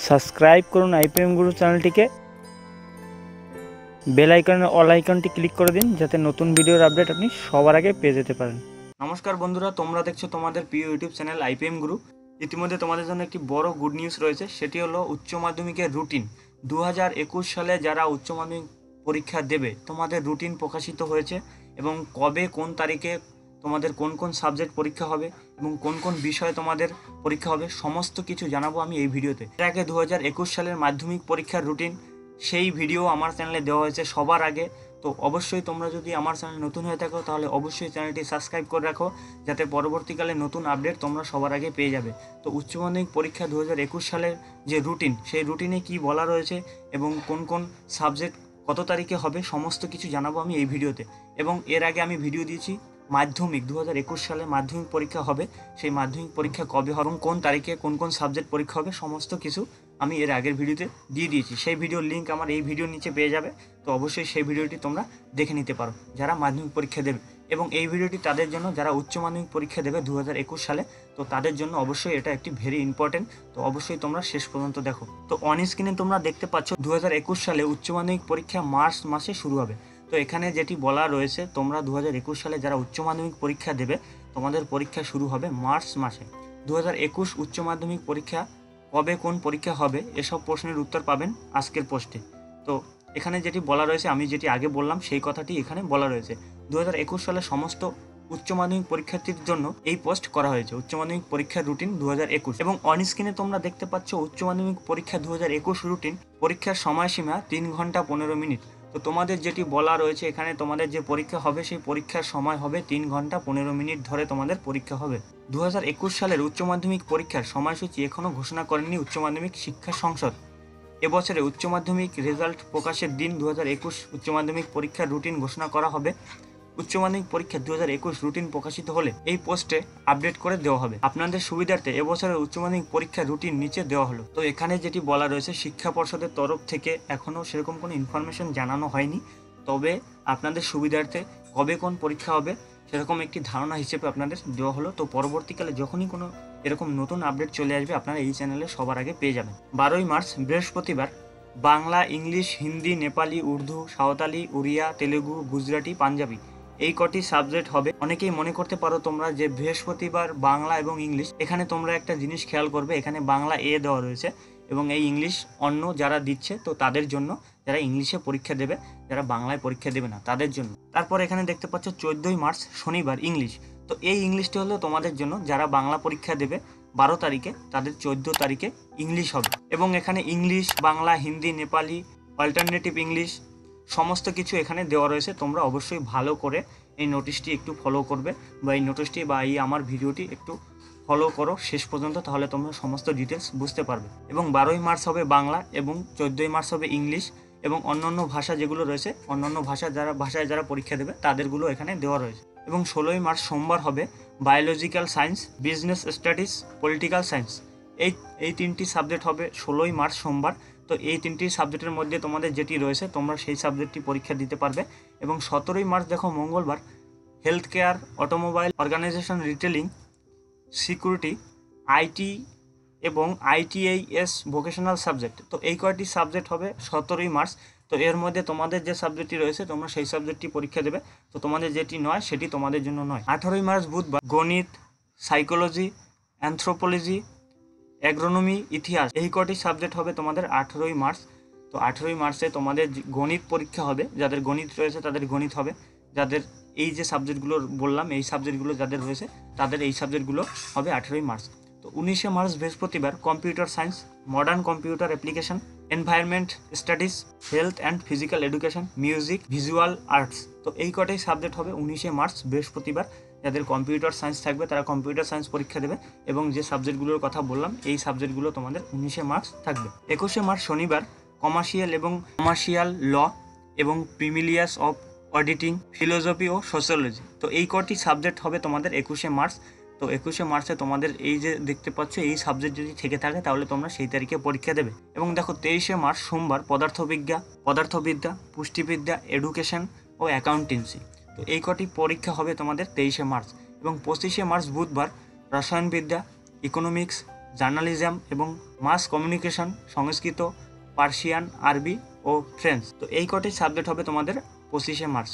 Subscribe করুন IPM গুরু চ্যানেলটিকে, bell আইকনের অল আইকনটি ক্লিক করে দিন যাতে নতুন ভিডিওর আপডেট আপনি সবার আগে পেয়ে যেতে পারেন। নমস্কার বন্ধুরা, তোমরা দেখছো তোমাদের প্রিয় ইউটিউব চ্যানেল আইপিএম গুরু। ইতিমধ্যে তোমাদের জন্য একটি বড় গুড নিউজ রয়েছে, সেটি হলো উচ্চ মাধ্যমিকের রুটিন। 2021 সালে যারা উচ্চ মাধ্যমিক পরীক্ষা দেবে তোমাদের রুটিন প্রকাশিত হয়েছে এবং কবে কোন তারিখে তোমাদের কোন কোন সাবজেক্ট পরীক্ষা হবে এবং কোন কোন বিষয়ে তোমাদের পরীক্ষা হবে সমস্ত কিছু জানাবো আমি এই ভিডিওতে। এর আগে 2021 সালের মাধ্যমিক পরীক্ষার রুটিন সেই ভিডিও আমার চ্যানেলে দেওয়া হয়েছে সবার আগে। তো অবশ্যই তোমরা যদি আমার চ্যানেল নতুন হয়ে থাকো তাহলে অবশ্যই চ্যানেলটি সাবস্ক্রাইব করে রাখো যাতে পরবর্তীকালে নতুন আপডেট তোমরা সবার আগে পেয়ে যাবে। তো উচ্চ মাধ্যমিক পরীক্ষা 2021 সালের যে রুটিন, সেই রুটিনে কি বলা রয়েছে এবং কোন কোন সাবজেক্ট কত তারিখে হবে সমস্ত কিছু জানাবো আমি এই ভিডিওতে। এবং এর আগে আমি ভিডিও দিয়েছি মাধ্যমিক 2021 সালে মাধ্যমিক পরীক্ষা হবে, সেই মাধ্যমিক পরীক্ষা কবে হবে এবং কোন তারিখে কোন কোন সাবজেক্ট পরীক্ষা হবে সমস্ত কিছু আমি এর আগের ভিডিওতে দিয়ে দিয়েছি। সেই ভিডিওর লিঙ্ক আমার এই ভিডিওর নিচে পেয়ে যাবে, তো অবশ্যই সেই ভিডিওটি তোমরা দেখে নিতে পারো যারা মাধ্যমিক পরীক্ষা দেবে। এবং এই ভিডিওটি তাদের জন্য যারা উচ্চ মাধ্যমিক পরীক্ষা দেবে 2021 সালে, তো তাদের জন্য অবশ্যই এটা একটি ভেরি ইম্পর্টেন্ট। তো অবশ্যই তোমরা শেষ পর্যন্ত দেখো। তো অন স্ক্রিনে তোমরা দেখতে পাচ্ছ 2021 সালে উচ্চ মাধ্যমিক পরীক্ষা মার্চ মাসে শুরু হবে। তো এখানে যেটি বলা রয়েছে, তোমরা 2021 সালে যারা উচ্চ মাধ্যমিক পরীক্ষা দেবে তোমাদের পরীক্ষা শুরু হবে মার্চ মাসে। 2021 উচ্চ মাধ্যমিক পরীক্ষা কবে কোন পরীক্ষা হবে এসব প্রশ্নের উত্তর পাবেন আজকের পোস্টে। তো এখানে যেটি বলা রয়েছে, আমি যেটি আগে বললাম সেই কথাটি এখানে বলা রয়েছে। 2021 সালে সমস্ত উচ্চ মাধ্যমিক পরীক্ষার্থীর জন্য এই পোস্ট করা হয়েছে, উচ্চ মাধ্যমিক পরীক্ষার রুটিন 2021। এবং অন স্ক্রিনে তোমরা দেখতে পাচ্ছ উচ্চ মাধ্যমিক পরীক্ষা 2021 রুটিন। পরীক্ষার সময়সীমা 3 ঘন্টা 15 মিনিট। তো তোমাদের যেটি বলা রয়েছে এখানে, তোমাদের যে পরীক্ষা হবে সেই পরীক্ষার সময় হবে 3 ঘন্টা 15 মিনিট ধরে তোমাদের পরীক্ষা হবে। 2021 সালের উচ্চ মাধ্যমিক পরীক্ষার সময়সূচি এখনও ঘোষণা করেনি উচ্চ মাধ্যমিক শিক্ষা সংসদ। এবছরে উচ্চ মাধ্যমিক রেজাল্ট প্রকাশের দিন 2021 উচ্চ মাধ্যমিক পরীক্ষার রুটিন ঘোষণা করা হবে। উচ্চ মাধ্যমিক পরীক্ষা 2021 রুটিন প্রকাশিত হলে এই পোস্টে আপডেট করে দেওয়া হবে। আপনাদের সুবিধার্থে এবছরের উচ্চ মাধ্যমিক পরীক্ষার রুটিন নিচে দেওয়া হলো। তো এখানে যেটি বলা রয়েছে, শিক্ষা পর্ষদের তরফ থেকে এখনও সেরকম কোনো ইনফরমেশন জানানো হয়নি, তবে আপনাদের সুবিধার্থে কবে কোন পরীক্ষা হবে সেরকম একটি ধারণা হিসেবে আপনাদের দেওয়া হলো। তো পরবর্তীকালে যখনই কোনো এরকম নতুন আপডেট চলে আসবে আপনারা এই চ্যানেলে সবার আগে পেয়ে যাবেন। 12ই মার্চ বৃহস্পতিবার বাংলা, ইংলিশ, হিন্দি, নেপালি, উর্দু, সাঁওতালি, উড়িয়া, তেলেগু, গুজরাটি, পাঞ্জাবি এই কটি সাবজেক্ট হবে। অনেকেই মনে করতে পারো তোমরা যে বৃহস্পতিবার বাংলা এবং ইংলিশ, এখানে তোমরা একটা জিনিস খেয়াল করবে, এখানে বাংলা এ দেওয়া রয়েছে এবং এই ইংলিশ অন্য যারা দিচ্ছে তো তাদের জন্য, যারা ইংলিশে পরীক্ষা দেবে, যারা বাংলায় পরীক্ষা দেবে না তাদের জন্য। তারপর এখানে দেখতে পাচ্ছ 14ই মার্চ শনিবার ইংলিশ। তো এই ইংলিশটি হলো তোমাদের জন্য যারা বাংলা পরীক্ষা দেবে 12 তারিখে, তাদের 14 তারিখে ইংলিশ হবে। এবং এখানে English, Bangla, Hindi, Nepali, alternative English সমস্ত কিছু এখানে দেওয়া রয়েছে। তোমরা অবশ্যই ভালো করে এই নোটিশটি একটু ফলো করবে, বা এই নোটিশটি বা এই আমার ভিডিওটি একটু ফলো করো শেষ পর্যন্ত, তাহলে তোমরা সমস্ত ডিটেলস বুঝতে পারবে। এবং 12ই মার্চ হবে বাংলা এবং 14ই মার্চ হবে ইংলিশ। এবং অন্যান্য ভাষা যেগুলো রয়েছে, অন্যান্য ভাষায় যারা পরীক্ষা দেবে তাদেরগুলো এখানে দেওয়া রয়েছে। এবং 16ই মার্চ সোমবার হবে biological science, business studies, political science. এই তিনটি সাবজেক্ট হবে 16ই মার্চ সোমবার। তো এই তিনটি সাবজেক্টের মধ্যে তোমাদের যেটি রয়েছে তোমরা সেই সাবজেক্টটি পরীক্ষা দিতে পারবে। এবং 17ই মার্চ দেখো মঙ্গলবার health care, automobile, organisation, retailing, security, IT এবং আইটিআইএস ভোকেশনাল সাবজেক্ট। তো এই কয়টি সাবজেক্ট হবে 17ই মার্চ। তো এর মধ্যে তোমাদের যে সাবজেক্টটি রয়েছে তোমরা সেই সাবজেক্টটি পরীক্ষা দেবে, তো তোমাদের যেটি নয় সেটি তোমাদের জন্য নয়। 18ই মার্চ বুধবার গণিত, সাইকোলজি, অ্যানথ্রোপোলজি, অ্যাগ্রোনমি, ইতিহাস এই কটি সাবজেক্ট হবে তোমাদের 18ই মার্চ। তো 18ই মার্চে তোমাদের গণিত পরীক্ষা হবে, যাদের গণিত রয়েছে তাদের গণিত হবে, যাদের এই যে সাবজেক্টগুলো বললাম এই সাবজেক্টগুলো যাদের রয়েছে তাদের এই সাবজেক্টগুলো হবে 18ই মার্চ। তো 19শে মার্চ বৃহস্পতিবার computer science, modern computer application, environment studies, health and physical education, music, visual arts. তো এই কটাই সাবজেক্ট হবে 19শে মার্চ বৃহস্পতিবার। যাদের কম্পিউটার সায়েন্স থাকবে তারা কম্পিউটার সায়েন্স পরীক্ষা দেবে, এবং যে সাবজেক্টগুলোর কথা বললাম এই সাবজেক্টগুলো তোমাদের 19শে মার্চ থাকবে। 21শে মার্চ শনিবার কমার্শিয়াল ল এবং প্রিমিলিয়াস অফ অডিটিং, ফিলোসফি ও সোশ্যোলজি। তো এই কটি সাবজেক্ট হবে তোমাদের 21শে মার্চ। তো 21শে মার্চে তোমাদের এই যে দেখতে পাচ্ছ এই সাবজেক্ট যদি থেকে থাকে তাহলে তোমরা সেই তারিখে পরীক্ষা দেবে। এবং দেখো 23শে মার্চ সোমবার পদার্থবিদ্যা, পুষ্টিবিদ্যা, এডুকেশন ও অ্যাকাউন্টেন্সি। তো এই কটি পরীক্ষা হবে তোমাদের 23শে মার্চ। এবং 25শে মার্চ বুধবার রসায়নবিদ্যা, ইকোনমিক্স, জার্নালিজম এবং মাস কমিউনিকেশন, সংস্কৃত, পার্সিয়ান, আরবি ও ফ্রেঞ্চ। তো এই কটি সাবজেক্ট হবে তোমাদের 25শে মার্চ।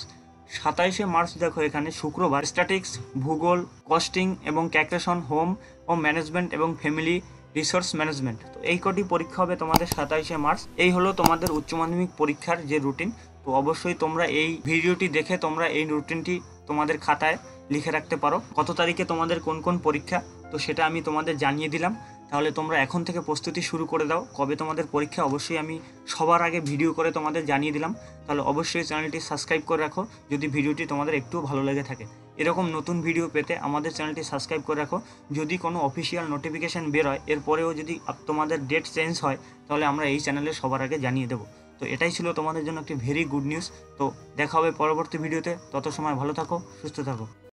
27শে মার্চ দেখো এখানে শুক্রবার স্ট্যাটিক্স, ভূগোল, কস্টিং এবং ক্যালকুলেশন, হোম ও ম্যানেজমেন্ট এবং ফ্যামিলি রিসোর্স ম্যানেজমেন্ট। তো এই কটি পরীক্ষা হবে তোমাদের 27শে মার্চ। এই হলো তোমাদের উচ্চ মাধ্যমিক পরীক্ষার যে রুটিন। তো অবশ্যই তোমরা এই ভিডিওটি দেখে তোমরা এই রুটিনটি তোমাদের খাতায় লিখে রাখতে পারো। কত তারিখে তোমাদের কোন কোন পরীক্ষা, তো সেটা আমি তোমাদের জানিয়ে দিলাম। তাহলে তোমরা এখন থেকে প্রস্তুতি শুরু করে দাও। কবে তোমাদের পরীক্ষা অবশ্যই আমি সবার আগে ভিডিও করে তোমাদের জানিয়ে দিলাম। তাহলে অবশ্যই চ্যানেলটি সাবস্ক্রাইব করে রাখো যদি ভিডিওটি তোমাদের একটু ভালো লেগে থাকে। এরকম নতুন ভিডিও পেতে আমাদের চ্যানেলটি সাবস্ক্রাইব করে রাখো। যদি কোনো অফিসিয়াল নোটিফিকেশান বের হয়, এরপরেও যদি তোমাদের ডেট চেঞ্জ হয়, তাহলে আমরা এই চ্যানেলে সবার আগে জানিয়ে দেবো। তো এটাই ছিল তোমাদের জন্য একটি ভেরি গুড নিউজ। তো দেখা হবে পরবর্তী ভিডিওতে। তত সময় ভালো থাকো, সুস্থ থাকো।